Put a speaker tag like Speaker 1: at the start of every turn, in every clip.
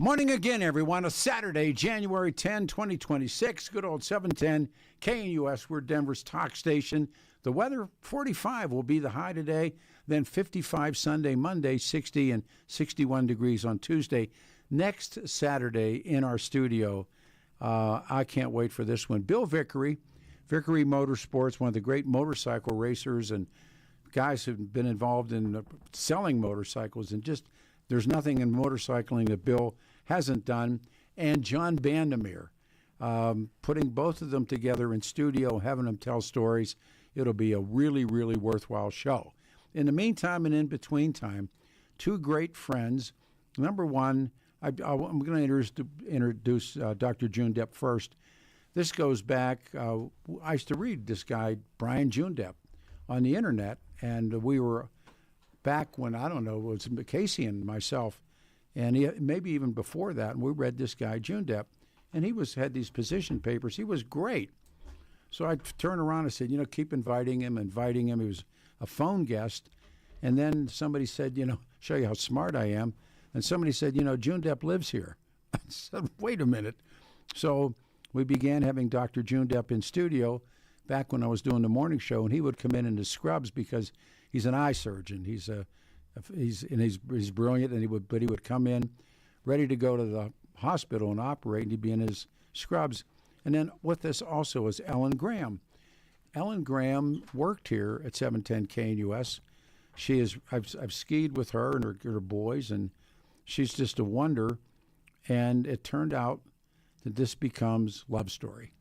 Speaker 1: Morning again, everyone. A Saturday, January 10, 2026. Good old 710 KNUS. We're Denver's talk station. The weather, 45 will be the high today, then 55 Sunday, Monday, 60 and 61 degrees on Tuesday. Next Saturday in our studio, I can't wait for this one. Bill Vickery, Vickery Motorsports, one of the great motorcycle racers and guys who've been involved in selling motorcycles, and just there's nothing in motorcycling that Bill hasn't done. And John Bandemere, putting both of them together in studio, having them tell stories. It'll be a really, really worthwhile show. In the meantime and in between time, two great friends. Number one, I'm going to introduce Dr. Joondeph first. This goes back, I used to read this guy, Brian Joondeph, on the internet, and we were back when, I don't know, it was Casey and myself, and maybe even before that, and we read this guy, Joondeph, and he had these position papers. He was great. So I turned around and said, keep inviting him. He was a phone guest, and then somebody said, show you how smart I am, and somebody said, Joondeph lives here. I said, wait a minute. So we began having Dr. Joondeph in studio back when I was doing the morning show, and he would come in his scrubs because he's an eye surgeon. He's brilliant, and he would come in ready to go to the hospital and operate, and he'd be in his scrubs. And then with us also is Ellen Graham. Ellen Graham worked here at 710 KNUS. I've skied with her and her boys, and she's just a wonder. And it turned out that this becomes Love Story.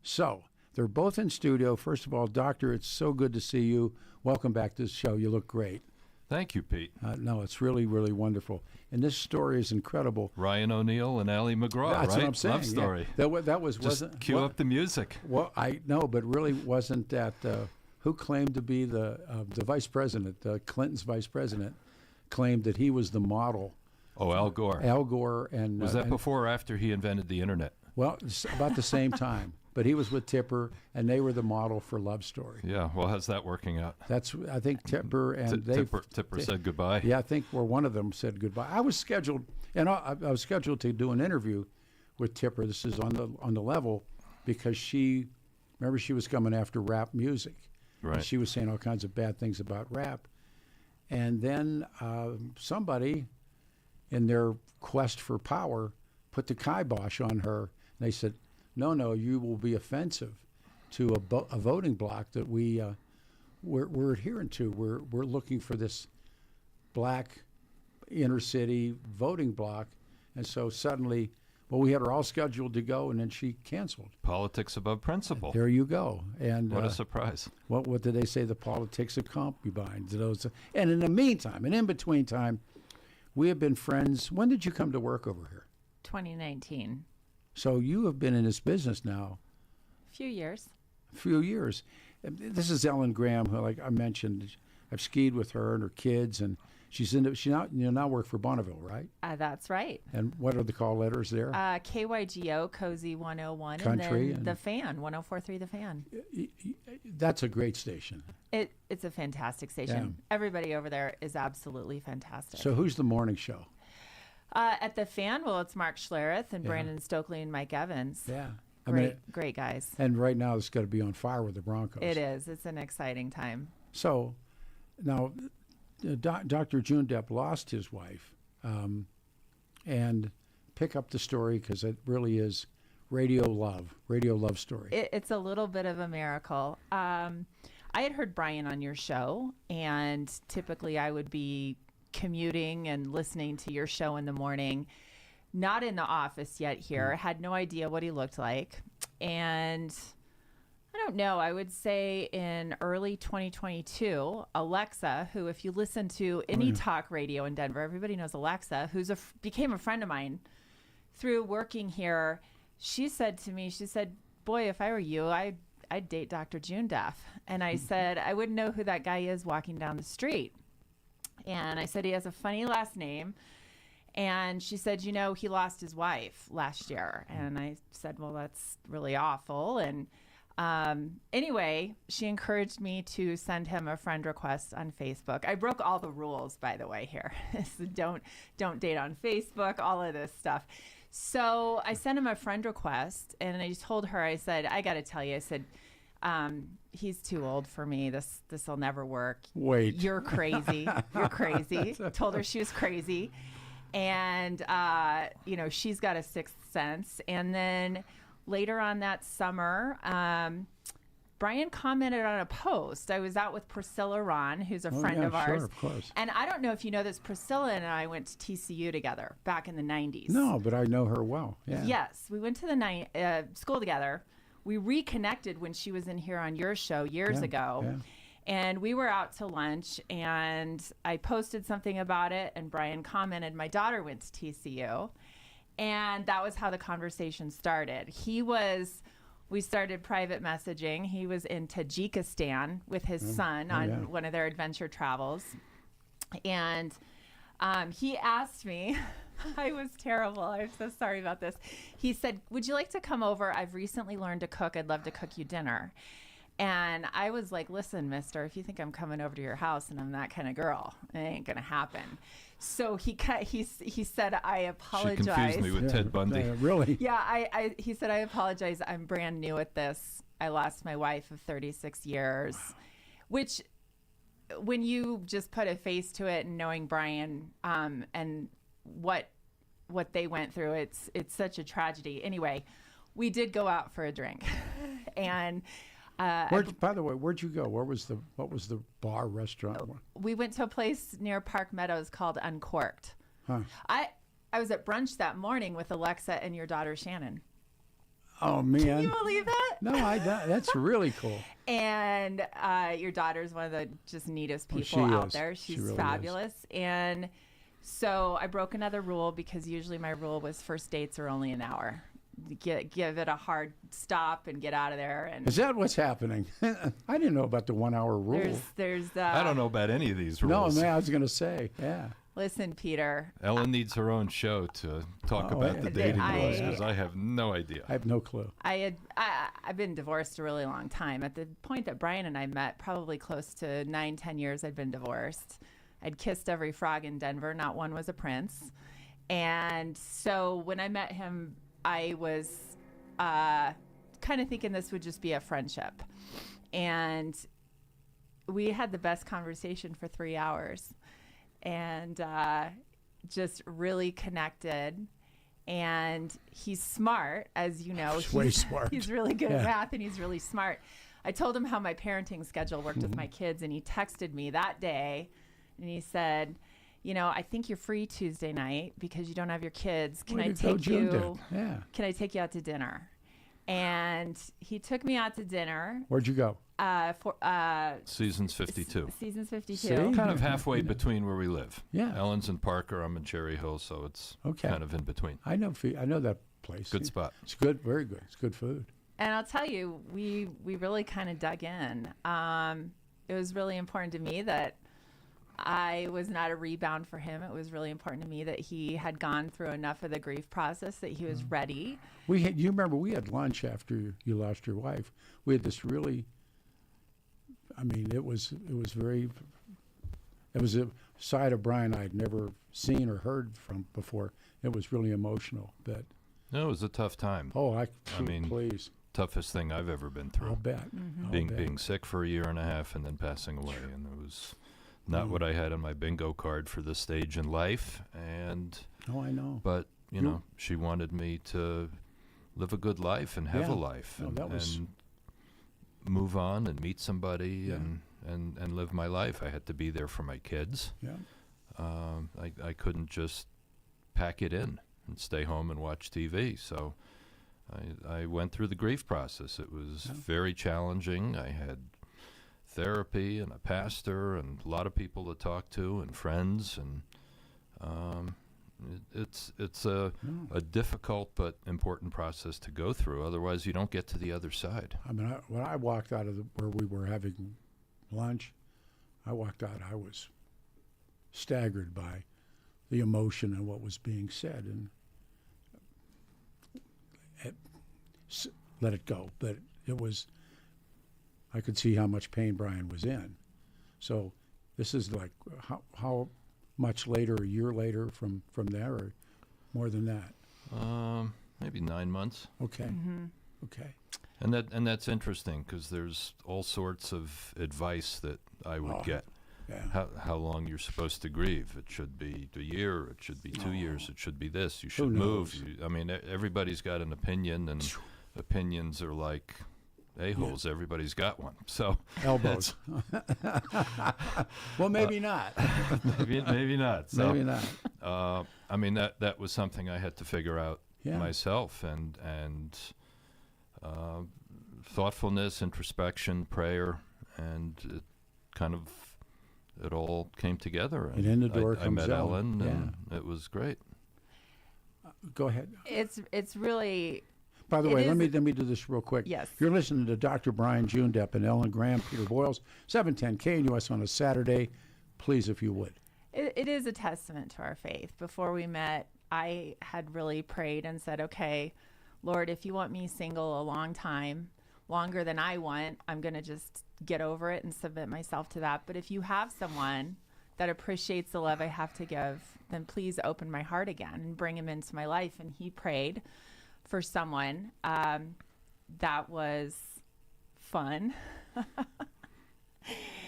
Speaker 1: So they're both in studio. First of all, Doctor, it's so good to see you. Welcome back to the show. You look great.
Speaker 2: Thank you, Pete.
Speaker 1: No, it's really, really wonderful. And this story is incredible.
Speaker 2: Ryan O'Neal and Allie McGraw,
Speaker 1: That's
Speaker 2: right?
Speaker 1: What I'm saying.
Speaker 2: Love story.
Speaker 1: Yeah. That was
Speaker 2: Just
Speaker 1: wasn't
Speaker 2: cue up the music.
Speaker 1: Well, I know, but really wasn't that who claimed to be the vice president, Clinton's vice president, claimed that he was the model.
Speaker 2: Oh, Al Gore.
Speaker 1: Al Gore. And
Speaker 2: was that before or after he invented the internet?
Speaker 1: Well, it's about the same time. But he was with Tipper, and they were the model for Love Story.
Speaker 2: Yeah, well, how's that working out?
Speaker 1: I think Tipper and
Speaker 2: Tipper said goodbye.
Speaker 1: Yeah, I think one of them said goodbye. I was scheduled, and I was scheduled to do an interview with Tipper. This is on the level, because she was coming after rap music.
Speaker 2: Right.
Speaker 1: And she was saying all kinds of bad things about rap, and then somebody, in their quest for power, put the kibosh on her. And they said, No, you will be offensive to a voting bloc that we're adhering to. We're looking for this black inner city voting bloc, and so suddenly, we had her all scheduled to go, and then she canceled.
Speaker 2: Politics above principle.
Speaker 1: There you go. And
Speaker 2: what a surprise!
Speaker 1: What did they say? The politics of concubines. And in the meantime, and in between time, we have been friends. When did you come to work over here?
Speaker 3: 2019.
Speaker 1: So you have been in this business now
Speaker 3: A few years.
Speaker 1: This is Ellen Graham, who, like I mentioned, I've skied with her and her kids, and she now work for Bonneville, right?
Speaker 3: That's right.
Speaker 1: And what are the call letters there?
Speaker 3: KYGO, Cozy 101,
Speaker 1: Country,
Speaker 3: and then The Fan, 104.3 The Fan.
Speaker 1: That's a great station.
Speaker 3: It's a fantastic station. Yeah. Everybody over there is absolutely fantastic.
Speaker 1: So who's the morning show?
Speaker 3: At The Fan, it's Mark Schlereth and Brandon Stokely and Mike Evans.
Speaker 1: Yeah.
Speaker 3: Great guys.
Speaker 1: And right now it's got to be on fire with the Broncos.
Speaker 3: It is. It's an exciting time.
Speaker 1: So now Dr. Joondeph lost his wife, and pick up the story, because it really is radio love story.
Speaker 3: It's a little bit of a miracle. I had heard Brian on your show, and typically I would be commuting and listening to your show in the morning, not in the office yet here, had no idea what he looked like. And I don't know, I would say in early 2022, Alexa, who, if you listen to any talk radio in Denver, everybody knows Alexa, became a friend of mine through working here. She said to me, boy, if I were you, I'd date Dr. Joondeph. And I said, I wouldn't know who that guy is walking down the street. And I said, he has a funny last name. And she said, he lost his wife last year. And I said, well, that's really awful. And Anyway, she encouraged me to send him a friend request on Facebook. I broke all the rules, by the way, here. So don't date on Facebook, all of this stuff. So I sent him a friend request, and I told her, I said, I got to tell you, I said, he's too old for me. This will never work.
Speaker 1: Wait.
Speaker 3: You're crazy. You're crazy. Told her she was crazy. And, she's got a sixth sense. And then later on that summer, Brian commented on a post. I was out with Priscilla Ron, who's a friend of ours.
Speaker 1: Sure, of course.
Speaker 3: And I don't know if you know this, Priscilla and I went to TCU together back in the 90s.
Speaker 1: No, but I know her well. Yeah.
Speaker 3: Yes, we went to the school together. We reconnected when she was in here on your show years ago.
Speaker 1: Yeah.
Speaker 3: And we were out to lunch, and I posted something about it, and Brian commented, my daughter went to TCU. And that was how the conversation started. We started private messaging. He was in Tajikistan with his son on one of their adventure travels. And he asked me, I was terrible. I'm so sorry about this. He said, would you like to come over? I've recently learned to cook. I'd love to cook you dinner. And I was like, listen, mister, if you think I'm coming over to your house and I'm that kind of girl, it ain't going to happen. So he said, I apologize.
Speaker 2: She confused me with Ted Bundy.
Speaker 1: Really?
Speaker 3: Yeah, he said, I apologize. I'm brand new at this. I lost my wife of 36 years, which when you just put a face to it and knowing Brian and what they went through, it's such a tragedy. Anyway, we did go out for a drink. And
Speaker 1: by the way, where'd you go? What was the bar, restaurant?
Speaker 3: We went to a place near Park Meadows called Uncorked.
Speaker 1: Huh.
Speaker 3: I was at brunch that morning with Alexa and your daughter Shannon.
Speaker 1: Oh man!
Speaker 3: Can you believe that?
Speaker 1: No, that's really cool.
Speaker 3: And your daughter's one of the just neatest people out there. She's
Speaker 1: really
Speaker 3: fabulous. And so I broke another rule because usually my rule was first dates are only an hour. Give it a hard stop and get out of there. And
Speaker 1: is that what's happening? I didn't know about the 1 hour rule.
Speaker 3: There's
Speaker 2: I don't know about any of these rules.
Speaker 1: No, man, I was going to say, yeah.
Speaker 3: Listen, Peter.
Speaker 2: Ellen needs her own show to talk about the dating rules because I have no idea.
Speaker 1: I have no clue.
Speaker 3: I've been divorced a really long time. At the point that Brian and I met, probably close to 9-10 years, I'd been divorced. I'd kissed every frog in Denver. Not one was a prince. And so when I met him, I was kind of thinking this would just be a friendship. And we had the best conversation for 3 hours and just really connected. And he's smart, as you know.
Speaker 1: He's way smart.
Speaker 3: He's really good at math, and he's really smart. I told him how my parenting schedule worked with my kids, and he texted me that day, and he said, I think you're free Tuesday night because you don't have your kids. Can I take you?
Speaker 1: Yeah.
Speaker 3: Can I take you out to dinner? And he took me out to dinner.
Speaker 1: Where'd you go?
Speaker 2: Seasons 52.
Speaker 3: Seasons 52.
Speaker 1: See?
Speaker 2: Kind of halfway between where we live.
Speaker 1: Yeah.
Speaker 2: Ellen's in Parker. I'm in Cherry Hill, so it's kind of in between.
Speaker 1: I know that place.
Speaker 2: Good spot.
Speaker 1: It's good, very good. It's good food.
Speaker 3: And I'll tell you, we really kind of dug in. It was really important to me that I was not a rebound for him. It was really important to me that he had gone through enough of the grief process that he was ready.
Speaker 1: You remember we had lunch after you lost your wife. We had this really, it was a side of Brian I'd never seen or heard from before. It was really emotional. But
Speaker 2: No, it was a tough time.
Speaker 1: Please.
Speaker 2: Toughest thing I've ever been through.
Speaker 1: I'll bet.
Speaker 2: Being sick for a year and a half and then passing away, and it was not what I had on my bingo card for this stage in life. And
Speaker 1: I know.
Speaker 2: But she wanted me to live a good life and have a life and move on and meet somebody and live my life. I had to be there for my kids.
Speaker 1: Yeah.
Speaker 2: I couldn't just pack it in and stay home and watch TV. So I went through the grief process. It was very challenging. I had therapy and a pastor and a lot of people to talk to and friends, and it's a difficult but important process to go through. Otherwise, you don't get to the other side.
Speaker 1: When I walked out of where we were having lunch, I was staggered by the emotion and what was being said, and let it go. But it was I could see how much pain Brian was in. So this is like how much later, a year later from there, or more than that?
Speaker 2: Maybe 9 months.
Speaker 1: Okay.
Speaker 3: Mm-hmm.
Speaker 1: Okay.
Speaker 2: And that's interesting because there's all sorts of advice that I would get.
Speaker 1: Yeah.
Speaker 2: How long you're supposed to grieve. It should be a year. It should be 2 years. It should be this. You should move. I mean, everybody's got an opinion, and opinions are like a-holes. Everybody's got one. So
Speaker 1: Elbows. Well, maybe not.
Speaker 2: maybe not. So,
Speaker 1: Maybe not.
Speaker 2: I mean, that was something I had to figure out myself, and thoughtfulness, introspection, prayer, and it all came together.
Speaker 1: And in the door
Speaker 2: I
Speaker 1: comes
Speaker 2: met
Speaker 1: Ellen.
Speaker 2: and it was great.
Speaker 1: Go ahead.
Speaker 3: It's really.
Speaker 1: By the way, let me do this real quick.
Speaker 3: Yes.
Speaker 1: You're listening to Dr. Brian Joondeph and Ellen Graham, Peter Boyles, 710 KNUS on a Saturday. Please, if you would.
Speaker 3: It is a testament to our faith. Before we met, I had really prayed and said, okay, Lord, if you want me single a long time, longer than I want, I'm going to just get over it and submit myself to that. But if you have someone that appreciates the love I have to give, then please open my heart again and bring him into my life. And he prayed for someone that was fun.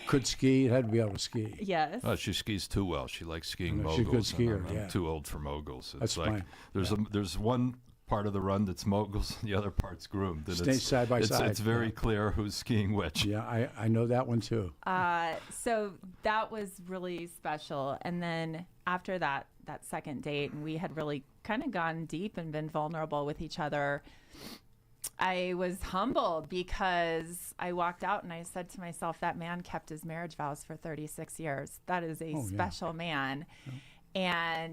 Speaker 1: Could ski. It had to be able to ski.
Speaker 3: Yes.
Speaker 2: Oh, she skis too well. She likes skiing moguls.
Speaker 1: She's a good skier,
Speaker 2: I'm too old for moguls. It's
Speaker 1: That's
Speaker 2: like
Speaker 1: fine.
Speaker 2: there's one part of the run that's moguls, and the other part's groomed. And
Speaker 1: Stay side by side.
Speaker 2: It's very clear who's skiing which.
Speaker 1: Yeah, I know that one too.
Speaker 3: So that was really special. And then after that second date, and we had really kind of gone deep and been vulnerable with each other, I was humbled because I walked out and I said to myself, that man kept his marriage vows for 36 years. That is a special man. Yeah.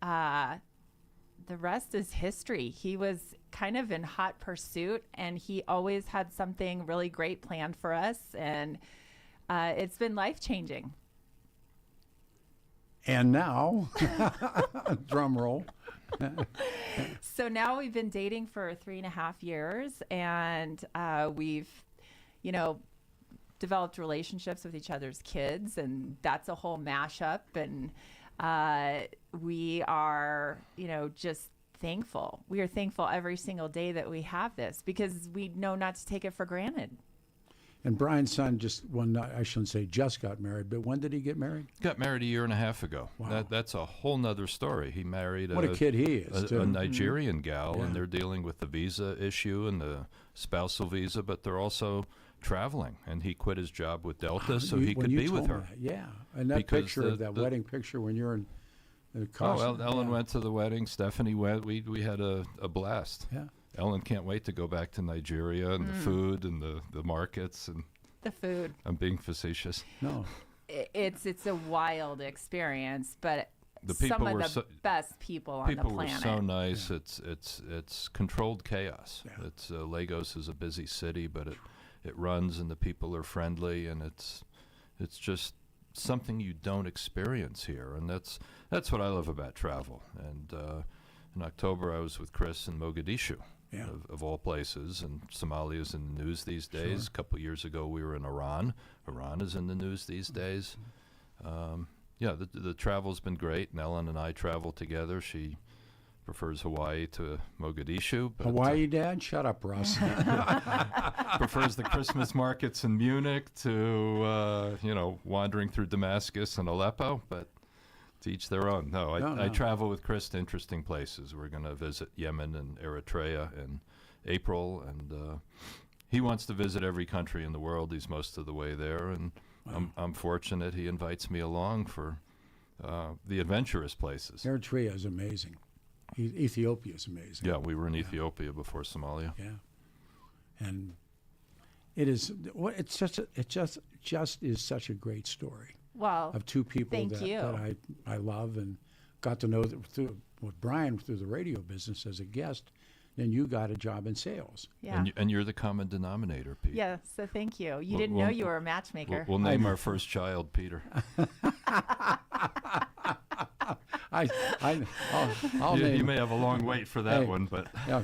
Speaker 3: And the rest is history. He was kind of in hot pursuit, and he always had something really great planned for us. And it's been life-changing.
Speaker 1: And now, drum roll.
Speaker 3: So now we've been dating for 3.5 years, and we've, developed relationships with each other's kids, and that's a whole mashup. And we are, just thankful. We are thankful every single day that we have this, because we know not to take it for granted.
Speaker 1: And Brian's son I shouldn't say just got married, but when did he get married?
Speaker 2: Got married 1.5 years ago.
Speaker 1: Wow.
Speaker 2: That's a whole nother story. He married
Speaker 1: what a kid he is.
Speaker 2: a Nigerian gal,
Speaker 1: Yeah.
Speaker 2: and they're dealing with the visa issue and the spousal visa, but they're also traveling. And he quit his job with Delta so he could be with her.
Speaker 1: That, yeah, and that
Speaker 2: Because
Speaker 1: picture of that wedding picture when you're in the
Speaker 2: Oh,
Speaker 1: costume.
Speaker 2: Ellen went to the wedding. Stephanie went. We had a blast.
Speaker 1: Yeah.
Speaker 2: Ellen can't wait to go back to Nigeria and the food and the markets, and
Speaker 3: The food.
Speaker 2: I'm being facetious.
Speaker 1: No.
Speaker 3: It's a wild experience, but
Speaker 2: The people
Speaker 3: some of
Speaker 2: were
Speaker 3: the
Speaker 2: so-
Speaker 3: best people on the
Speaker 2: People were
Speaker 3: planet.
Speaker 2: so nice. It's controlled chaos.
Speaker 1: Yeah.
Speaker 2: It's Lagos is a busy city, but it runs and the people are friendly, and it's just something you don't experience here, and that's what I love about travel. And in October, I was with Chris in Mogadishu.
Speaker 1: Yeah.
Speaker 2: Of all places, and Somalia is in the news these days.
Speaker 1: Sure.
Speaker 2: A couple of years ago, we were in Iran. Iran is in the news these days. The travel's been great, and Ellen and I travel together. She prefers Hawaii to Mogadishu. But,
Speaker 1: Hawaii, Dad? Shut up, Russ.
Speaker 2: prefers the Christmas markets in Munich to, wandering through Damascus and Aleppo, but to each their own. No, I travel with Chris to interesting places. We're going to visit Yemen and Eritrea in April, and he wants to visit every country in the world. He's most of the way there, and I'm fortunate he invites me along for the adventurous places.
Speaker 1: Eritrea is amazing. Ethiopia is amazing.
Speaker 2: Yeah, we were in Ethiopia before Somalia.
Speaker 1: Yeah. And it is it just is such a great story.
Speaker 3: Well,
Speaker 1: Of two people
Speaker 3: thank you.
Speaker 1: that I love and got to know through Brian through the radio business as a guest. Then you got a job in sales.
Speaker 3: yeah.
Speaker 2: And you're the common denominator, Pete.
Speaker 3: Yeah, so thank you. You
Speaker 2: Well,
Speaker 3: didn't know you were a
Speaker 2: We'll,
Speaker 3: matchmaker.
Speaker 2: we'll name our first child Peter.
Speaker 1: I'll
Speaker 2: You
Speaker 1: name.
Speaker 2: may have a long wait for that
Speaker 1: Hey.
Speaker 2: one, but
Speaker 1: Yeah,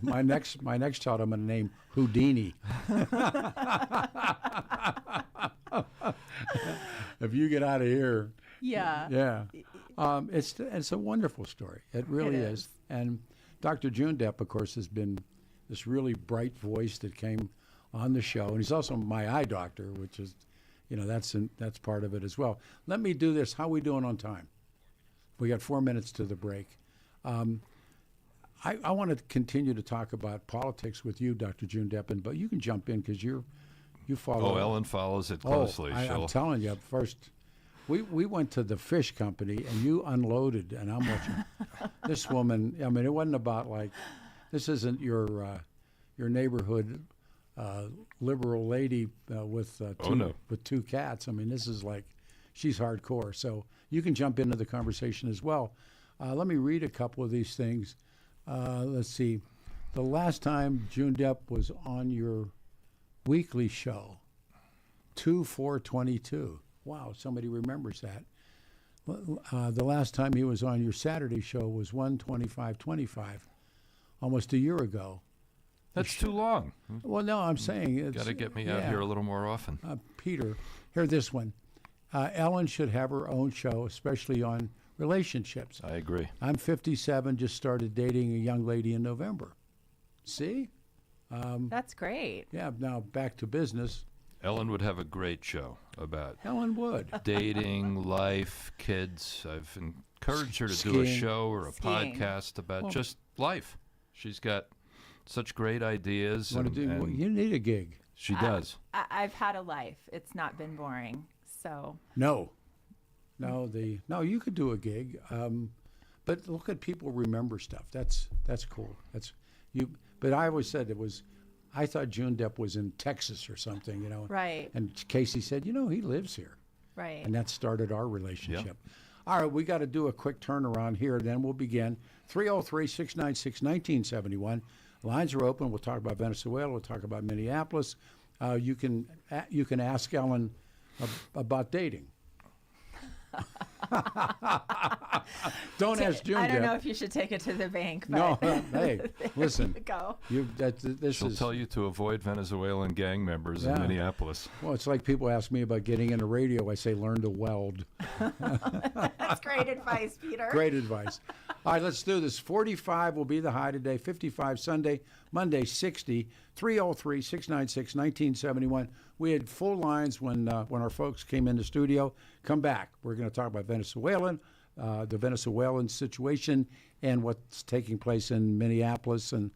Speaker 1: my next child I'm going to name Houdini. If you get out of here,
Speaker 3: Yeah.
Speaker 1: yeah, it's a wonderful story. It really
Speaker 3: It
Speaker 1: is. And Dr. Joondeph, of course, has been this really bright voice that came on the show, and he's also my eye doctor, which is, that's part of it as well. Let me do this. How are we doing on time? We got 4 minutes to the break. I want to continue to talk about politics with you, Dr. Joondeph, but you can jump in because you follow.
Speaker 2: Ellen follows it closely.
Speaker 1: I'm telling you, first, we went to the fish company and you unloaded, and I'm watching this woman. I mean, it wasn't about like, this isn't your neighborhood liberal lady with two cats. I mean, this is like, she's hardcore. So you can jump into the conversation as well. Let me read a couple of these things. Let's see. The last time Joondeph was on your weekly show, 2/4/22. Wow, somebody remembers that. The last time he was on your Saturday show was 1/25/25, almost a year ago.
Speaker 2: That's too long.
Speaker 1: Well, no, I'm saying it's
Speaker 2: Got to get me out here a little more often.
Speaker 1: Peter, hear this one. Ellen should have her own show, especially on relationships.
Speaker 2: I agree.
Speaker 1: I'm 57, just started dating a young lady in November. See?
Speaker 3: That's great.
Speaker 1: Yeah, now back to business.
Speaker 2: Ellen would have a great show about
Speaker 1: Ellen would.
Speaker 2: dating, life, kids. I've encouraged her to do a
Speaker 1: Skiing.
Speaker 2: show or a
Speaker 3: Skiing.
Speaker 2: podcast about just life. She's got such great ideas.
Speaker 1: Wanna
Speaker 2: And,
Speaker 1: do-
Speaker 2: and
Speaker 1: you need a gig.
Speaker 2: she does.
Speaker 3: I've had a life. It's not been boring. So
Speaker 1: No, you could do a gig, but look at people remember stuff. That's cool. That's you. But I always said I thought Joondeph was in Texas or something,
Speaker 3: Right.
Speaker 1: And Casey said, he lives here,
Speaker 3: right.
Speaker 1: and that started our relationship. All right, we got to do a quick turnaround here. Then we'll begin. 303-696-1971. Lines are open. We'll talk about Venezuela. We'll talk about Minneapolis. You can ask Ellen about dating. Don't ask Joondeph.
Speaker 3: I don't know if you should take it to the bank.
Speaker 1: No,
Speaker 3: But
Speaker 1: hey, listen.
Speaker 3: go.
Speaker 1: This
Speaker 2: She'll
Speaker 1: is
Speaker 2: tell you to avoid Venezuelan gang members in Minneapolis.
Speaker 1: well. It's like people ask me about getting into radio. I say learn to weld.
Speaker 3: That's great advice, Peter.
Speaker 1: Great advice. All right, let's do this. 45 will be the high today. 55 Sunday, Monday 60. 303-696-1971. We had full lines when our folks came in the studio. Come back. We're going to talk about the Venezuelan situation and what's taking place in Minneapolis and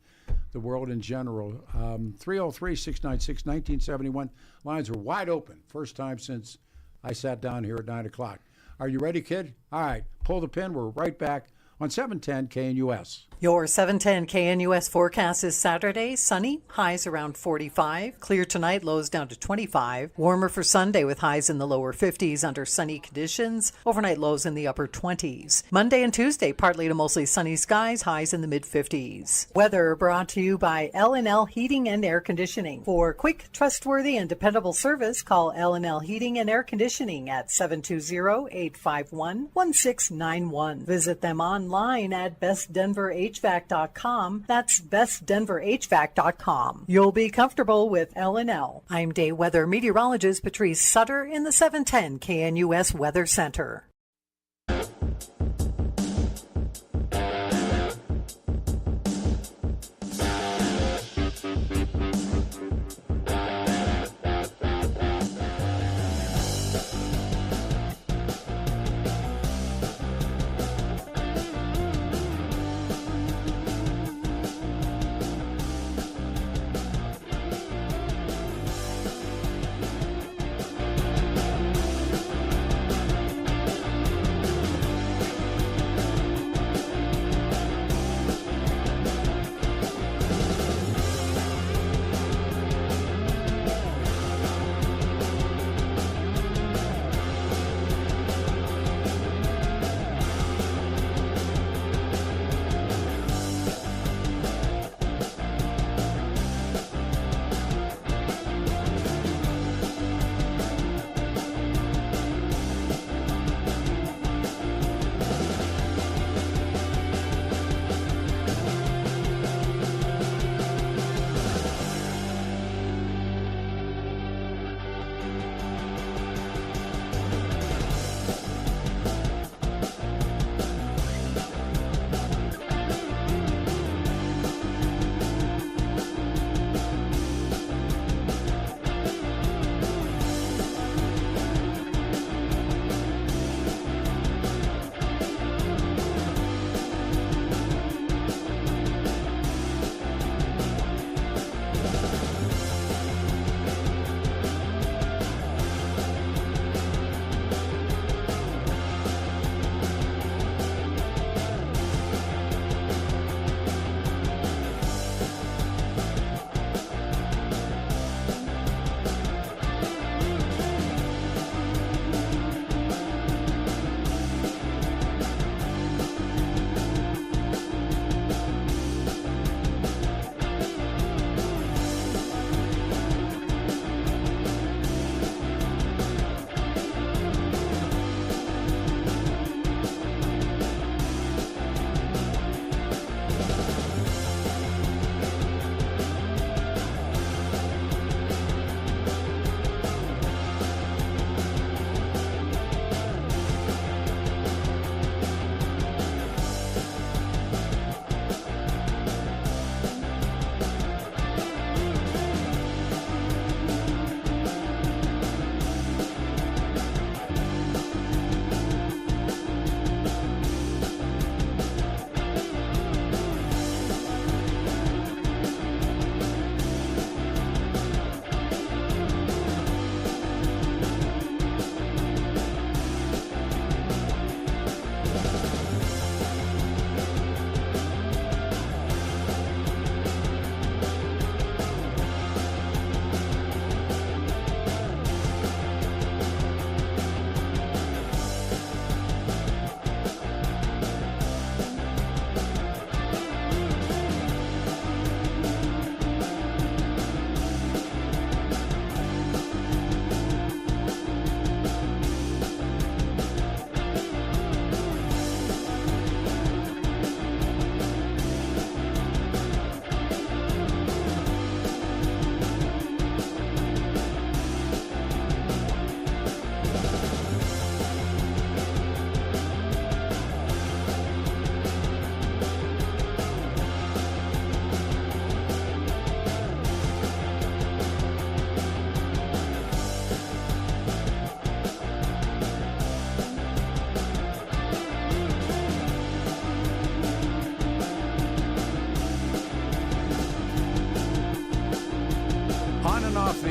Speaker 1: the world in general. 303-696-1971. Lines are wide open. First time since I sat down here at 9 o'clock. Are you ready, kid? All right. Pull the pin. We're right back on 710 KNUS.
Speaker 4: Your 710 KNUS forecast is Saturday, sunny, highs around 45. Clear tonight, lows down to 25. Warmer for Sunday with highs in the lower 50s under sunny conditions. Overnight lows in the upper 20s. Monday and Tuesday, partly to mostly sunny skies, highs in the mid 50s. Weather brought to you by L&L Heating and Air Conditioning. For quick, trustworthy, and dependable service, call L&L Heating and Air Conditioning at 720-851-1691. Visit them online at bestdenverhvac.com. That's bestdenverhvac.com. You'll be comfortable with L&L. I'm day weather meteorologist Patrice Sutter in the 710 KNUS Weather Center.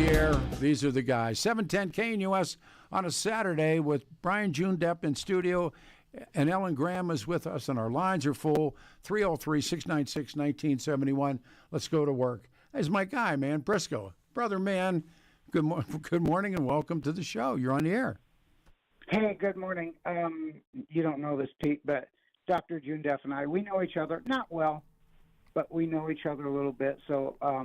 Speaker 1: the air. These are the guys. 710 KNUS on a Saturday with Brian Joondeph in studio, and Ellen Graham is with us, and our lines are full. 303-696-1971. Let's go to work. There's my guy, man, Briscoe. Brother, man, good morning and welcome to the show. You're on the air.
Speaker 5: Hey, good morning. You don't know this, Pete, but Dr. Joondeph and I, we know each other, not well, but we know each other a little bit. So I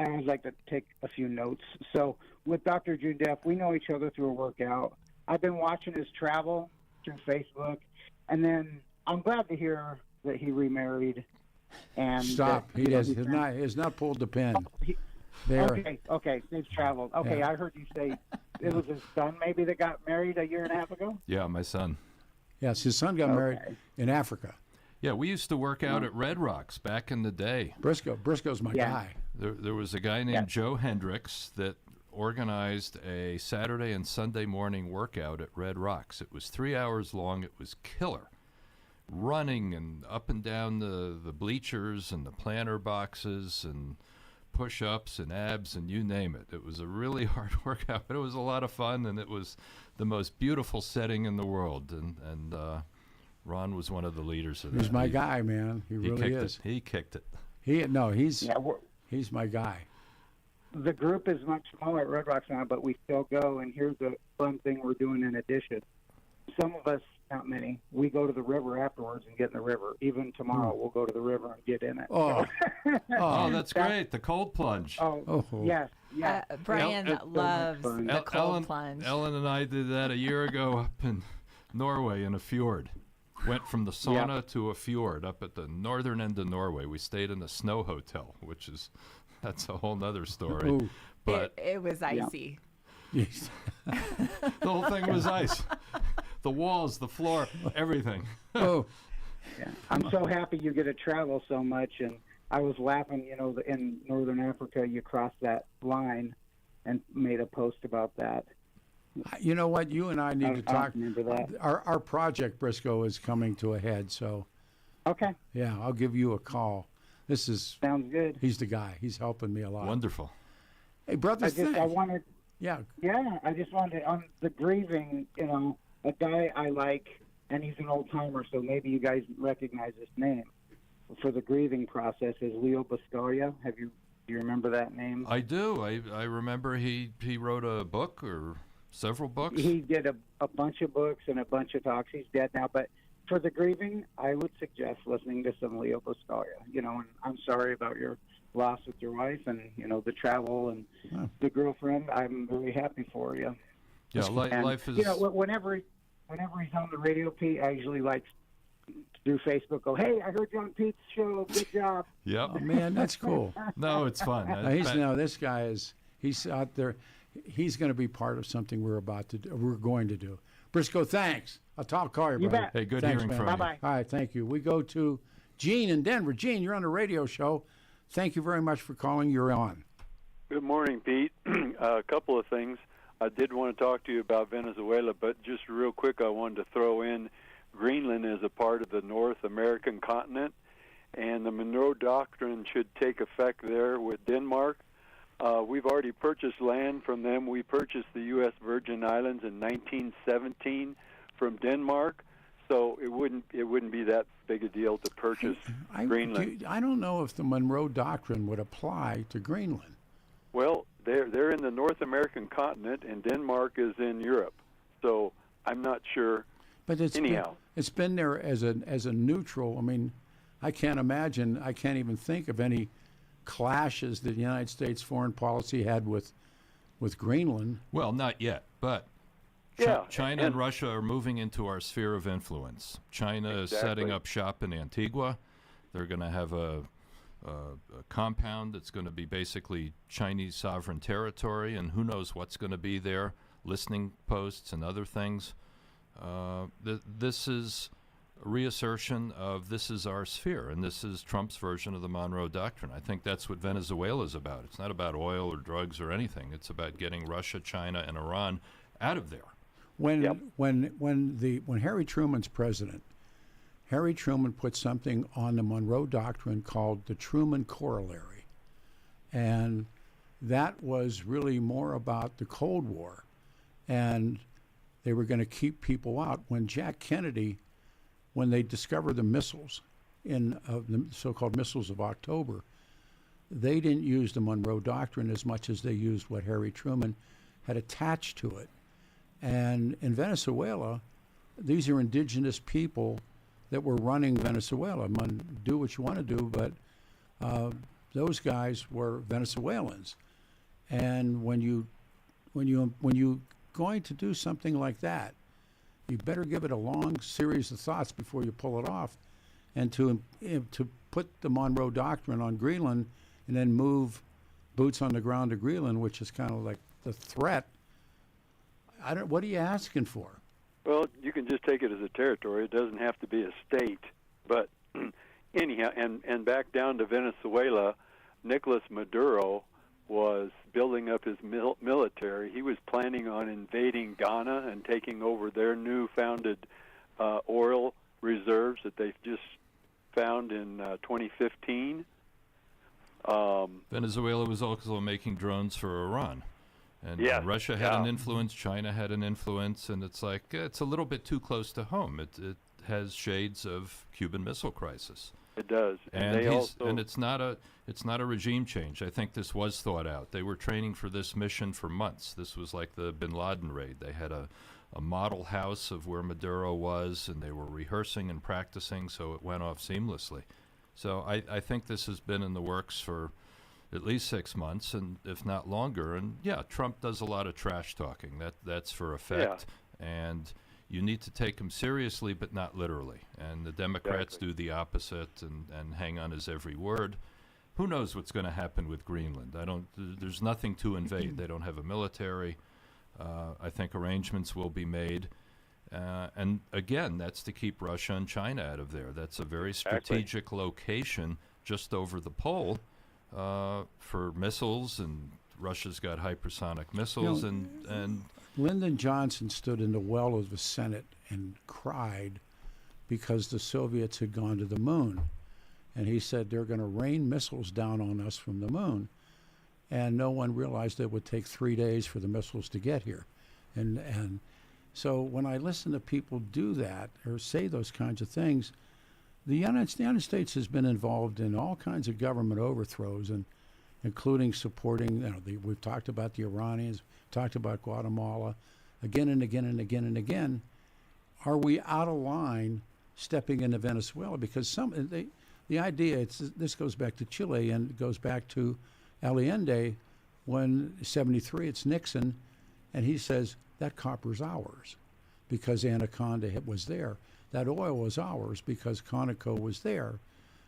Speaker 5: always like to take a few notes. So with Dr. Joondeph, we know each other through a workout. I've been watching his travel through Facebook, and then I'm glad to hear that he remarried. And
Speaker 1: Stop. He has not pulled the pin.
Speaker 5: Okay. They've traveled. Okay, yeah. I heard you say it was his son maybe that got married a year and a half ago?
Speaker 2: Yeah, my son.
Speaker 1: Yes, his son got married in Africa.
Speaker 2: Yeah, we used to work out at Red Rocks back in the day.
Speaker 1: Briscoe's my guy.
Speaker 2: There was a guy named Joe Hendricks that organized a Saturday and Sunday morning workout at Red Rocks. It was 3 hours long. It was killer. Running and up and down the bleachers and the planter boxes and push-ups and abs and you name it. It was a really hard workout, but it was a lot of fun, and it was the most beautiful setting in the world. And Ron was one of the leaders of that.
Speaker 1: He's my guy, man. He really is.
Speaker 2: He kicked it.
Speaker 1: He's my guy.
Speaker 5: The group is much smaller at Red Rocks now, but we still go, and here's the fun thing we're doing in addition. Some of us, not many, we go to the river afterwards and get in the river. Even tomorrow, we'll go to the river and get in it.
Speaker 1: Oh,
Speaker 2: that's great. The cold plunge.
Speaker 5: Yes.
Speaker 3: Brian loves the cold plunge.
Speaker 2: Ellen and I did that a year ago up in Norway in a fjord. Went from the sauna to a fjord up at the northern end of Norway. We stayed in a snow hotel, that's a whole nother story.
Speaker 1: Ooh.
Speaker 2: But
Speaker 3: it was icy.
Speaker 1: Yes.
Speaker 2: The whole thing was ice. The walls, the floor, everything.
Speaker 1: Oh.
Speaker 5: Yeah. I'm so happy you get to travel so much, and I was laughing, in Northern Africa, you crossed that line and made a post about that.
Speaker 1: You know what? You and I need to talk.
Speaker 5: Remember that.
Speaker 1: Our project, Briscoe, is coming to a head, so.
Speaker 5: Okay.
Speaker 1: Yeah, I'll give you a call.
Speaker 5: Sounds good.
Speaker 1: He's the guy. He's helping me a lot.
Speaker 2: Wonderful.
Speaker 1: Hey, brother,
Speaker 5: I just wanted on the grieving, a guy I like, and he's an old timer, so maybe you guys recognize his name. For the grieving process is Leo Buscaglia. Do you remember that name?
Speaker 2: I do. I remember he wrote a book or several books.
Speaker 5: He did a bunch of books and a bunch of talks. He's dead now, but for the grieving, I would suggest listening to some Leo Buscaglia. And I'm sorry about your loss with your wife, and the travel and the girlfriend. I'm very happy for you.
Speaker 2: Yeah, life is.
Speaker 5: Whenever he's on the radio, Pete, I usually like through Facebook. Go, hey, I heard you on Pete's show. Good job.
Speaker 2: Yep.
Speaker 1: Oh, man, that's cool.
Speaker 2: No, it's fun.
Speaker 1: This guy he's out there. He's going to be part of something we're going to do. Briscoe, thanks. I'll call you, brother.
Speaker 2: Hey, good
Speaker 1: thanks,
Speaker 2: hearing
Speaker 1: man.
Speaker 2: from
Speaker 5: Bye-bye.
Speaker 1: All right, thank you. We go to Gene in Denver. Gene, you're on the radio show. Thank you very much for calling. You're on.
Speaker 6: Good morning, Pete. A couple of things. I did want to talk to you about Venezuela, but just real quick, I wanted to throw in Greenland as a part of the North American continent, and the Monroe Doctrine should take effect there with Denmark. We've already purchased land from them. We purchased the U.S. Virgin Islands in 1917 from Denmark, so it wouldn't be that big a deal to purchase Greenland.
Speaker 1: I don't know if the Monroe Doctrine would apply to Greenland.
Speaker 6: Well, they're in the North American continent, and Denmark is in Europe, so I'm not sure.
Speaker 1: But it's been there as a neutral. I mean, I can't even think of any clashes that the United States foreign policy had with Greenland.
Speaker 2: Well, not yet, but China and Russia are moving into our sphere of influence. China is setting up shop in Antigua. They're going to have a compound that's going to be basically Chinese sovereign territory, and who knows what's going to be there, listening posts and other things. This is a reassertion of this is our sphere, and this is Trump's version of the Monroe Doctrine. I think that's what Venezuela is about. It's not about oil or drugs or anything. It's about getting Russia, China, and Iran out of there.
Speaker 1: When Harry Truman's president, Harry Truman put something on the Monroe Doctrine called the Truman Corollary. And that was really more about the Cold War, and they were going to keep people out. When Jack Kennedy, when they discovered the missiles, the so-called missiles of October, they didn't use the Monroe Doctrine as much as they used what Harry Truman had attached to it. And in Venezuela, these are indigenous people that were running Venezuela. Do what you want to do, but those guys were Venezuelans. And when you going to do something like that, you better give it a long series of thoughts before you pull it off. And to put the Monroe Doctrine on Greenland and then move boots on the ground to Greenland, which is kind of like the threat, what are you asking for?
Speaker 6: Well, you can just take it as a territory. It doesn't have to be a state. But anyhow, and back down to Venezuela, Nicolas Maduro was building up his military. He was planning on invading Ghana and taking over their new founded oil reserves that they've just found in 2015.
Speaker 2: Venezuela was also making drones for Iran. And Russia had an influence, China had an influence, and it's like, it's a little bit too close to home. It has shades of Cuban Missile Crisis.
Speaker 6: It does.
Speaker 2: And it's not a regime change. I think this was thought out. They were training for this mission for months. This was like the bin Laden raid. They had a model house of where Maduro was, and they were rehearsing and practicing, so it went off seamlessly. So I think this has been in the works for at least 6 months, and if not longer. And Trump does a lot of trash talking. That's for effect. Yeah. And you need to take him seriously, but not literally. And the Democrats do the opposite and hang on his every word. Who knows what's going to happen with Greenland? There's nothing to invade. They don't have a military. I think arrangements will be made. And again, that's to keep Russia and China out of there. That's a very strategic location just over the pole for missiles, and Russia's got hypersonic missiles. And
Speaker 1: Lyndon Johnson stood in the well of the Senate and cried because the Soviets had gone to the moon. And he said they're going to rain missiles down on us from the moon. And no one realized it would take 3 days for the missiles to get here. And so when I listen to people do that or say those kinds of things, the United States has been involved in all kinds of government overthrows, and including supporting, we've talked about the Iranians, talked about Guatemala, again and again and again and again. Are we out of line stepping into Venezuela? Because the idea, this goes back to Chile and it goes back to Allende when 73, it's Nixon, and he says that copper's ours because Anaconda was there. That oil was ours because Conoco was there.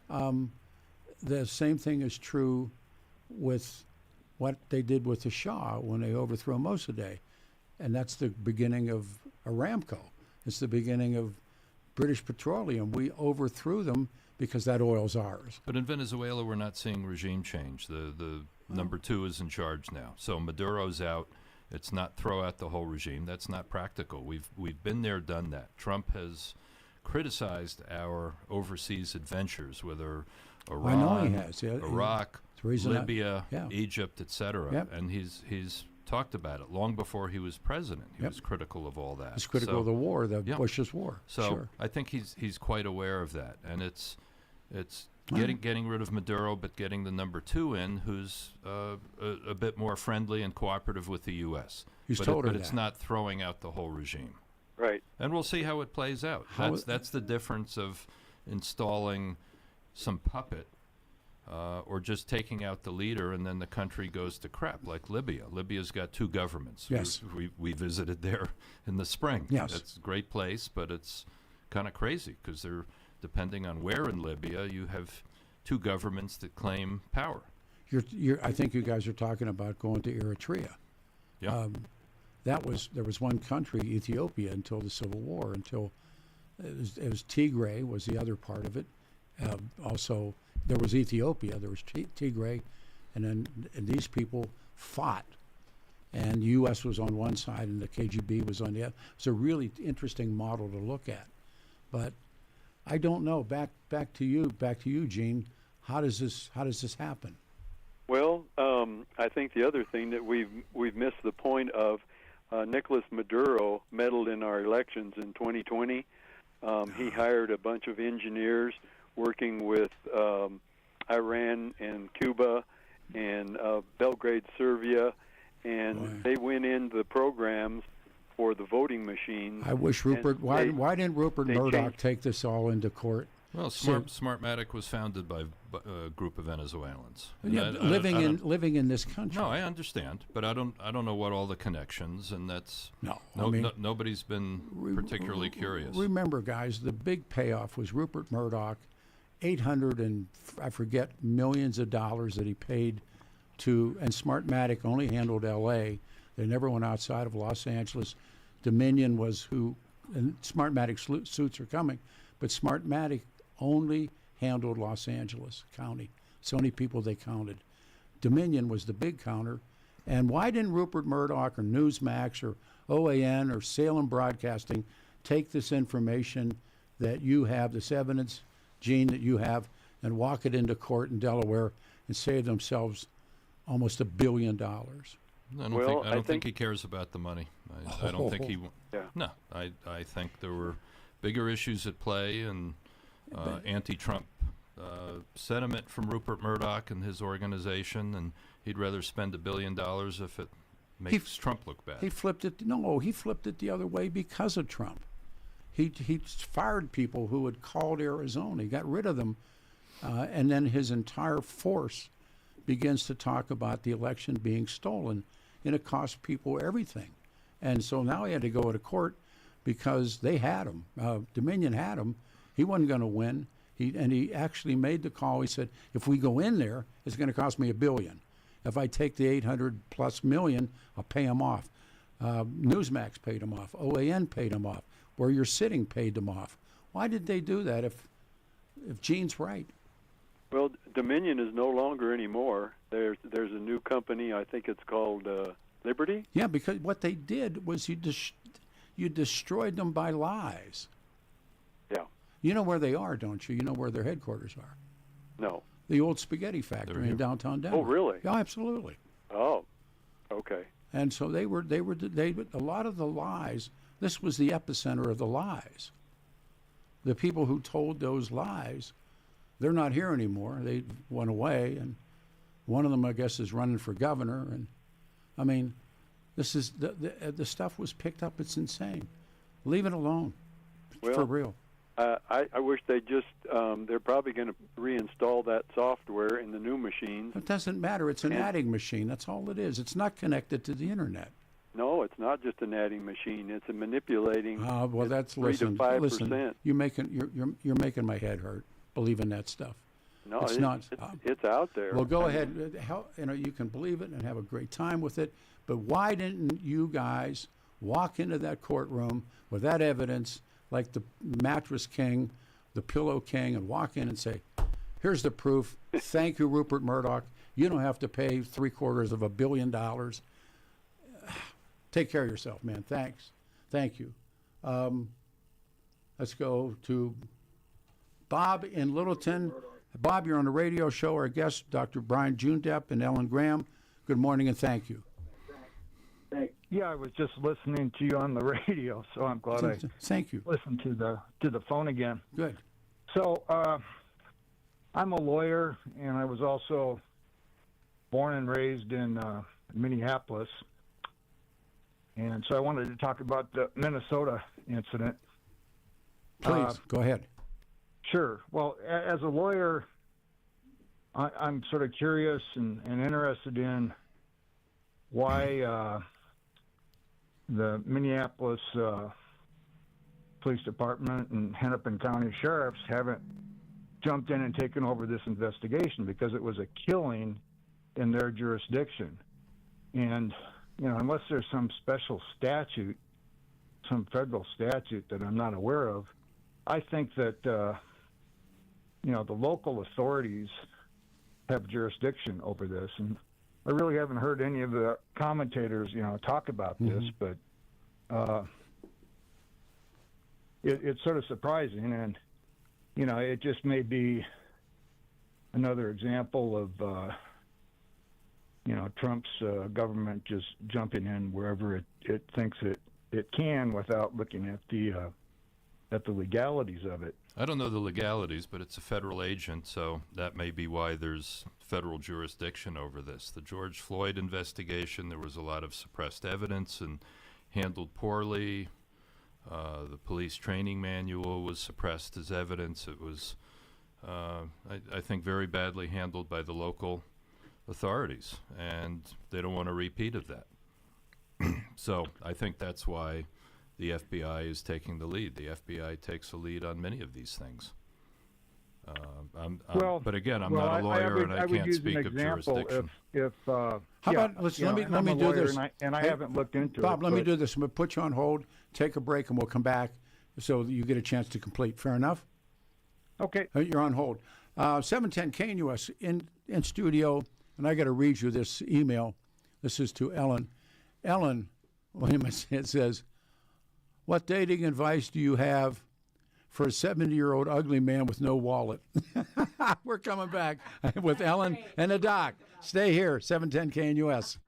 Speaker 1: The same thing is true with what they did with the Shah when they overthrew Mossadegh. And that's the beginning of Aramco. It's the beginning of British Petroleum. We overthrew them because that oil's ours.
Speaker 2: But in Venezuela, we're not seeing regime change. The number two is in charge now. So Maduro's out. It's not throw out the whole regime. That's not practical. We've been there, done that. Trump has criticized our overseas adventures, whether Iran,
Speaker 1: I know he has. Yeah,
Speaker 2: Iraq, Libya, Egypt, etc.
Speaker 1: Yep.
Speaker 2: And he's talked about it long before he was president. He was critical of all that.
Speaker 1: He's critical of the war, Bush's war.
Speaker 2: So
Speaker 1: sure.
Speaker 2: I think he's quite aware of that, and it's getting rid of Maduro, but getting the number two in, who's a bit more friendly and cooperative with the U.S. But it's not throwing out the whole regime.
Speaker 6: Right.
Speaker 2: And we'll see how it plays out. That's the difference of installing some puppet or just taking out the leader and then the country goes to crap, like Libya. Libya's got two governments.
Speaker 1: Yes.
Speaker 2: We visited there in the spring.
Speaker 1: Yes.
Speaker 2: It's a great place, but it's kind of crazy because they're, depending on where in Libya, you have two governments that claim power.
Speaker 1: I think you guys are talking about going to Eritrea.
Speaker 2: Yeah.
Speaker 1: There was one country, Ethiopia, until the Civil War, until it was Tigray was the other part of it. Also, there was Ethiopia, there was Tigray, and these people fought, and the U.S. was on one side and the KGB was on the other. It's a really interesting model to look at, but I don't know. Back to you, Gene. How does this happen?
Speaker 6: Well, I think the other thing that we've missed the point of, Nicolas Maduro meddled in our elections in 2020. He hired a bunch of engineers working with Iran and Cuba and Belgrade, Serbia, and they went into the programs for the voting machines.
Speaker 1: I wish Rupert. Why didn't Rupert Murdoch take this all into court?
Speaker 2: Well, Smartmatic was founded by a group of Venezuelans.
Speaker 1: Yeah, living in this country.
Speaker 2: No, I understand, but I don't know what all the connections, and that's nobody's been particularly curious.
Speaker 1: Remember, guys, the big payoff was Rupert Murdoch, millions of dollars that he paid to, and Smartmatic only handled L.A. They never went outside of Los Angeles. Dominion was who, and Smartmatic suits are coming, but Smartmatic only handled Los Angeles County. So many people they counted. Dominion was the big counter. And why didn't Rupert Murdoch or Newsmax or OAN or Salem Broadcasting take this information that you have, this evidence, Gene, that you have, and walk it into court in Delaware and save themselves almost $1 billion?
Speaker 2: I don't think he cares about the money. I don't think he.
Speaker 6: Yeah.
Speaker 2: No, I think there were bigger issues at play, and anti-Trump sentiment from Rupert Murdoch and his organization, and he'd rather spend $1 billion if it makes Trump look bad.
Speaker 1: He flipped it. No, he flipped it the other way because of Trump. He fired people who had called Arizona. He got rid of them, and then his entire force begins to talk about the election being stolen, and it cost people everything. And so now he had to go to court because they had him. Dominion had him. He wasn't going to win. He actually made the call. He said, if we go in there, it's going to cost me $1 billion. If I take the 800+ million, I'll pay him off. Newsmax paid him off. OAN paid him off. Where you're sitting paid them off. Why did they do that if Gene's right?
Speaker 6: Well, Dominion is no longer anymore. There's a new company. I think it's called Liberty.
Speaker 1: Yeah, because what they did was you destroyed them by lies.
Speaker 6: Yeah.
Speaker 1: You know where they are, don't you? You know where their headquarters are.
Speaker 6: No.
Speaker 1: The old spaghetti factory in downtown Denver.
Speaker 6: Oh, really?
Speaker 1: Yeah, absolutely.
Speaker 6: Oh, okay.
Speaker 1: And so they a lot of the lies. This was the epicenter of the lies. The people who told those lies, they're not here anymore. They went away, and one of them, I guess, is running for governor. And I mean, this is the stuff was picked up. It's insane. Leave it alone.
Speaker 6: Well,
Speaker 1: for real.
Speaker 6: I wish they just. They're probably going to reinstall that software in the new machines.
Speaker 1: It doesn't matter. It's an adding machine. That's all it is. It's not connected to the internet.
Speaker 6: No, it's not just an adding machine. It's a manipulating.
Speaker 1: Well, that's
Speaker 6: 3 to 5%.
Speaker 1: Listen, you're making my head hurt believing that stuff.
Speaker 6: No,
Speaker 1: it's not.
Speaker 6: It's out there.
Speaker 1: Well, go ahead. You can believe it and have a great time with it. But why didn't you guys walk into that courtroom with that evidence, like the mattress king, the pillow king, and walk in and say, "Here's the proof. Thank you, Rupert Murdoch. You don't have to pay $750 million. Take care of yourself, man. Thanks. Thank you." Let's go to Bob in Littleton. Bob, you're on the radio show. Our guest, Dr. Brian Joondeph and Ellen Graham. Good morning and thank you.
Speaker 7: Yeah, I was just listening to you on the radio, so I'm glad
Speaker 1: thank you.
Speaker 7: Listened to the phone again.
Speaker 1: Good.
Speaker 7: So I'm a lawyer, and I was also born and raised in Minneapolis. And so I wanted to talk about the Minnesota incident.
Speaker 1: Please, go ahead.
Speaker 7: Sure. Well, as a lawyer, I'm sort of curious and interested in why the Minneapolis Police Department and Hennepin County Sheriffs haven't jumped in and taken over this investigation, because it was a killing in their jurisdiction. And unless there's some special statute, some federal statute that I'm not aware of, I think that, the local authorities have jurisdiction over this. And I really haven't heard any of the commentators, talk about this, but it's sort of surprising. And, it just may be another example of Trump's government just jumping in wherever it thinks it can without looking at the legalities of it.
Speaker 2: I don't know the legalities, but it's a federal agent, so that may be why there's federal jurisdiction over this. The George Floyd investigation, there was a lot of suppressed evidence and handled poorly. The police training manual was suppressed as evidence. It was, I think, very badly handled by the local authorities, and they don't want a repeat of that. So I think that's why the FBI is taking the lead. The FBI takes a lead on many of these things. But again, I'm not a lawyer, and I can't speak of jurisdiction.
Speaker 1: How about let me do this,
Speaker 7: and I haven't looked into it.
Speaker 1: Bob, let me do this. I'm going to put you on hold, take a break, and we'll come back so that you get a chance to complete. Fair enough?
Speaker 7: Okay.
Speaker 1: You're on hold. 710 KNUS in studio, and I got to read you this email. This is to Ellen. Ellen, it says, "What dating advice do you have for a 70-year-old ugly man with no wallet?" We're coming back with Ellen and the doc. Stay here, 710 KNUS.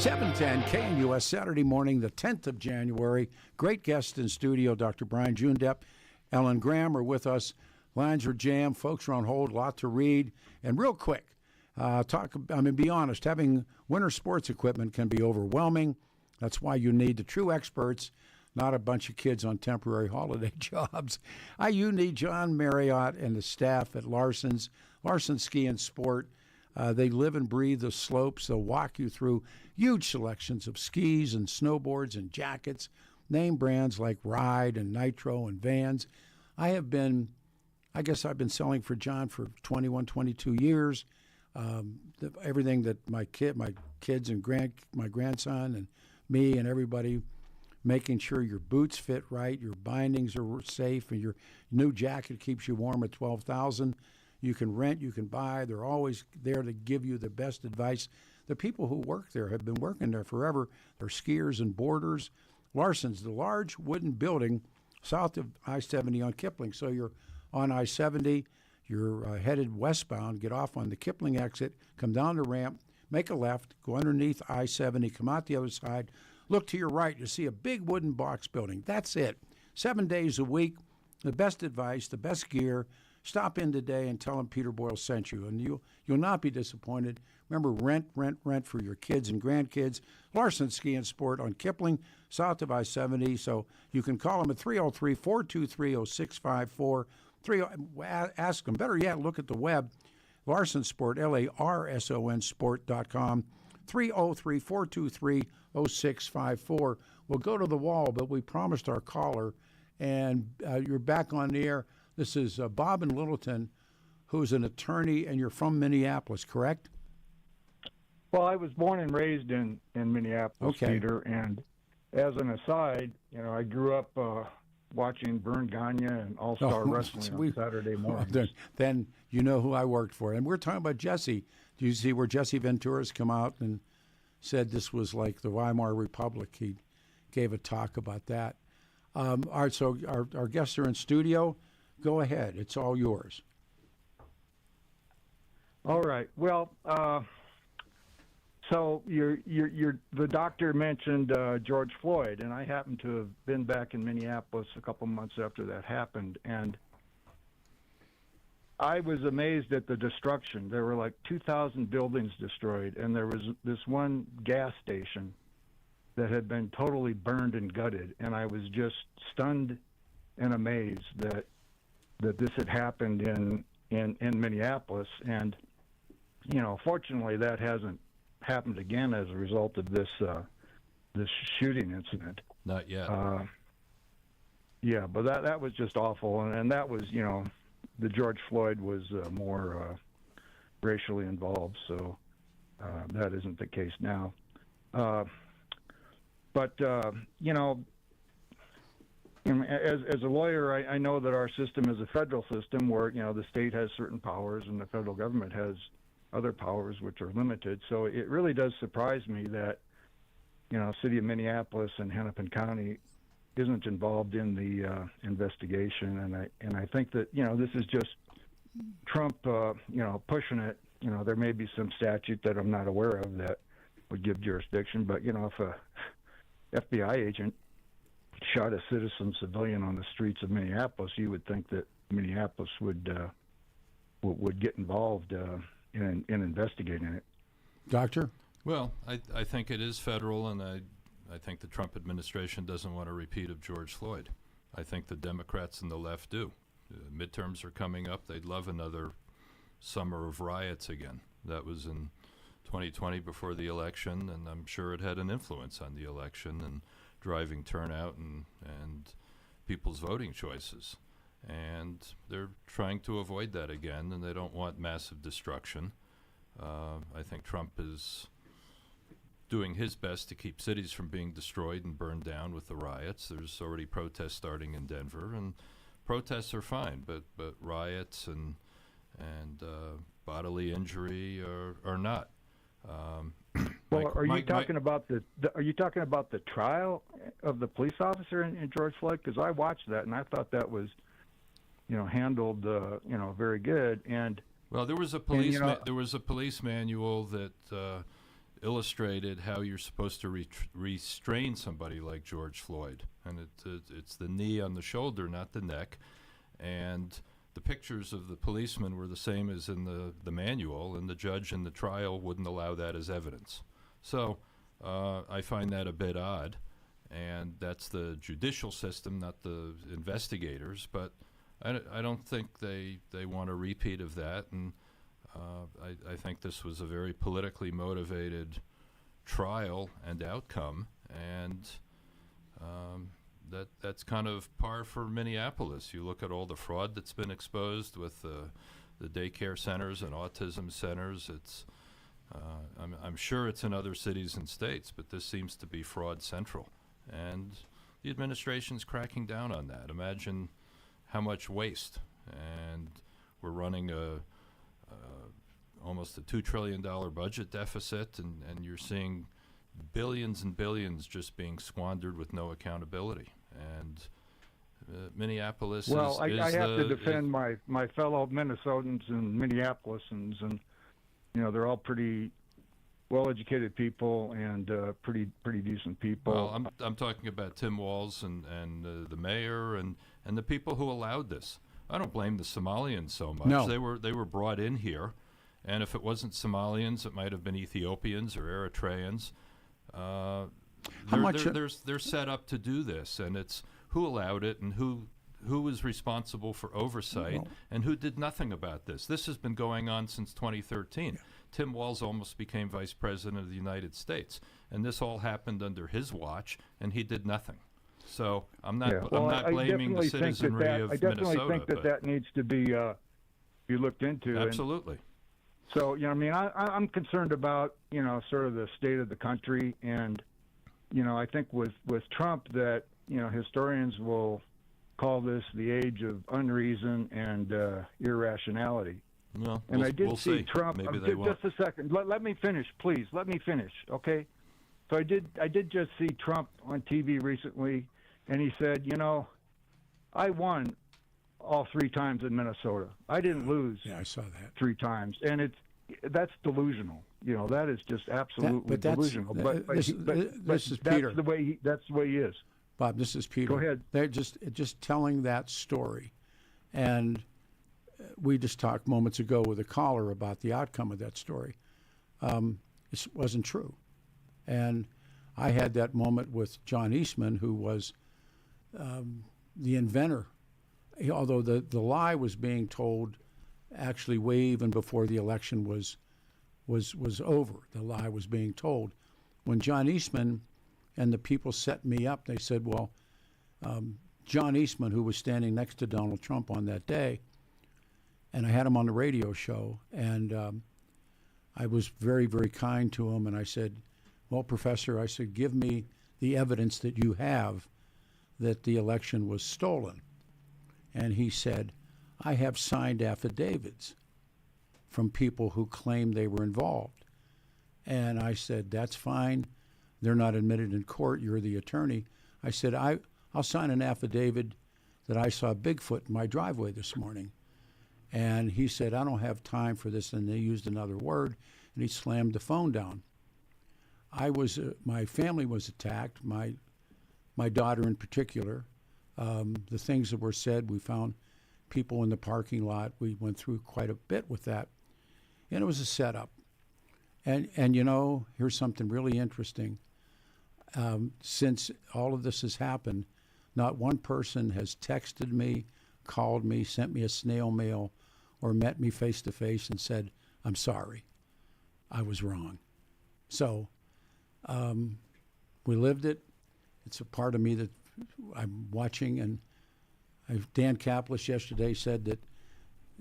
Speaker 1: 710 KNUS, Saturday morning, the 10th of January. Great guest in studio, Dr. Brian Joondeph. Ellen Graham are with us. Lines are jammed. Folks are on hold. A lot to read. And real quick, be honest, having winter sports equipment can be overwhelming. That's why you need the true experts, not a bunch of kids on temporary holiday jobs. You need John Marriott and the staff at Larson Ski and Sport. They live and breathe the slopes. They'll walk you through huge selections of skis and snowboards and jackets, name brands like Ride and Nitro and Vans. I've been selling for John for 21, 22 years. Everything that my kids and my grandson and me and everybody, making sure your boots fit right, your bindings are safe, and your new jacket keeps you warm at 12,000. You can rent, you can buy. They're always there to give you the best advice. The people who work there have been working there forever. They're skiers and boarders. Larson's, the large wooden building south of I-70 on Kipling. So you're on I-70, you're headed westbound, get off on the Kipling exit, come down the ramp, make a left, go underneath I-70, come out the other side, look to your right, you see a big wooden box building. That's it. 7 days a week, the best advice, the best gear. Stop in today and tell them Peter Boyles sent you, and you'll not be disappointed. Remember, rent for your kids and grandkids. Larson Ski and Sport on Kipling, south of I-70. So you can call them at 303-423-0654. Ask them. Better yet, look at the web, Larson Sport, LARSON Sport.com, 303-423-0654. We'll go to the wall, but we promised our caller, and you're back on the air. This is Bob in Littleton, who's an attorney, and you're from Minneapolis, correct?
Speaker 7: Well, I was born and raised in Minneapolis,
Speaker 1: okay.
Speaker 7: Peter, and as an aside, I grew up watching Vern Gagne and All-Star Wrestling on Saturday mornings.
Speaker 1: Then you know who I worked for. And we're talking about Jesse. Do you see where Jesse Ventura's come out and said this was like the Weimar Republic? He gave a talk about that. All right, so our guests are in studio. Go ahead. It's all yours.
Speaker 7: All right. Well, so the doctor mentioned George Floyd, and I happened to have been back in Minneapolis a couple months after that happened, and I was amazed at the destruction. There were like 2,000 buildings destroyed, and there was this one gas station that had been totally burned and gutted, and I was just stunned and amazed that this had happened in Minneapolis, and fortunately that hasn't happened again as a result of this shooting incident.
Speaker 2: Not yet.
Speaker 7: Yeah, but that was just awful, and that was the George Floyd was more racially involved, so that isn't the case now. But as a lawyer, I know that our system is a federal system where the state has certain powers and the federal government has other powers which are limited. So it really does surprise me that city of Minneapolis and Hennepin County isn't involved in the investigation. And I think that this is just Trump pushing it. There may be some statute that I'm not aware of that would give jurisdiction, but if a FBI agent shot a citizen civilian on the streets of Minneapolis, you would think that Minneapolis would get involved in investigating it.
Speaker 1: Doctor?
Speaker 2: Well, I think it is federal, and I think the Trump administration doesn't want a repeat of George Floyd. I think the Democrats and the left do. Midterms are coming up. They'd love another summer of riots again. That was in 2020 before the election, and I'm sure it had an influence on the election and driving turnout and people's voting choices. And they're trying to avoid that again, and they don't want massive destruction. I think Trump is doing his best to keep cities from being destroyed and burned down with the riots. There's already protests starting in Denver, and protests are fine, but riots and bodily injury are not.
Speaker 7: Well, are you talking about the trial of the police officer in George Floyd? Because I watched that and I thought that was, handled, very good. And
Speaker 2: well, there was a police manual that illustrated how you're supposed to restrain somebody like George Floyd. And it's the knee on the shoulder, not the neck. And the pictures of the policemen were the same as in the manual, and the judge in the trial wouldn't allow that as evidence. So I find that a bit odd. And that's the judicial system, not the investigators. But I don't think they want a repeat of that. And I think this was a very politically motivated trial and outcome. And that's kind of par for Minneapolis. You look at all the fraud that's been exposed with the daycare centers and autism centers. It's I'm sure it's in other cities and states, but this seems to be fraud central. And the administration's cracking down on that. Imagine how much waste. And we're running almost a $2 trillion budget deficit, and you're seeing billions and billions just being squandered with no accountability. And Minneapolis
Speaker 7: well,
Speaker 2: is
Speaker 7: I have to defend my fellow Minnesotans and Minneapolisans, and they're all pretty well-educated people and pretty decent people.
Speaker 2: Well, I'm talking about Tim Walz and the mayor and the people who allowed this. I don't blame the Somalians so much.
Speaker 1: No.
Speaker 2: They were brought in here, and if it wasn't Somalians, it might have been Ethiopians or Eritreans. They're set up to do this, and it's who allowed it and who was responsible for oversight and who did nothing about this. This has been going on since 2013. Tim Walz almost became vice president of the United States, and this all happened under his watch, and he did nothing. So I'm not blaming the citizenry of Minnesota.
Speaker 7: I definitely think that needs to be looked into.
Speaker 2: Absolutely.
Speaker 7: So I'm concerned about sort of the state of the country, and I think with Trump that historians will call this the age of unreason and irrationality.
Speaker 2: Well,
Speaker 7: and I did
Speaker 2: we'll
Speaker 7: see Trump.
Speaker 2: Maybe they won't.
Speaker 7: Just a second. Let me finish, please. Let me finish, okay? So I did just see Trump on TV recently, and he said, I won all 3 times in Minnesota. I didn't lose.
Speaker 1: Yeah, I saw that
Speaker 7: 3 times, and that's delusional. That is just absolutely delusional. But
Speaker 1: this is Peter.
Speaker 7: That's the way he is.
Speaker 1: Bob, this is Peter.
Speaker 7: Go ahead.
Speaker 1: They're just telling that story, and we just talked moments ago with a caller about the outcome of that story. It wasn't true, and I had that moment with John Eastman, who was the inventor. Although the lie was being told, actually way even before the election was over, the lie was being told. When John Eastman and the people set me up, they said, well, John Eastman, who was standing next to Donald Trump on that day, and I had him on the radio show, and I was very, very kind to him, and I said, well, Professor, I said, give me the evidence that you have that the election was stolen. And he said, I have signed affidavits from people who claim they were involved. And I said, that's fine. They're not admitted in court. You're the attorney. I said, I'll sign an affidavit that I saw Bigfoot in my driveway this morning. And he said, I don't have time for this. And they used another word, and he slammed the phone down. My family was attacked, my daughter in particular. The things that were said, we found people in the parking lot. We went through quite a bit with that. And it was a setup. And here's something really interesting. Since all of this has happened, not one person has texted me, called me, sent me a snail mail, or met me face to face and said, I'm sorry, I was wrong. So we lived it. It's a part of me that I'm watching. And Dan Kaplis yesterday said that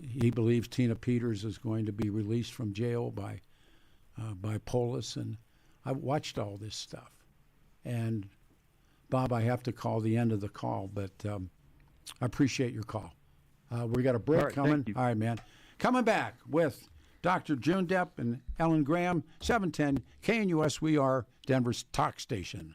Speaker 1: he believes Tina Peters is going to be released from jail by Polis. And I watched all this stuff. And Bob, I have to call the end of the call, but I appreciate your call. We got a break coming. All right, man. Coming back with Dr. Joondeph and Ellen Graham, 710 KNUS. We are Denver's talk station.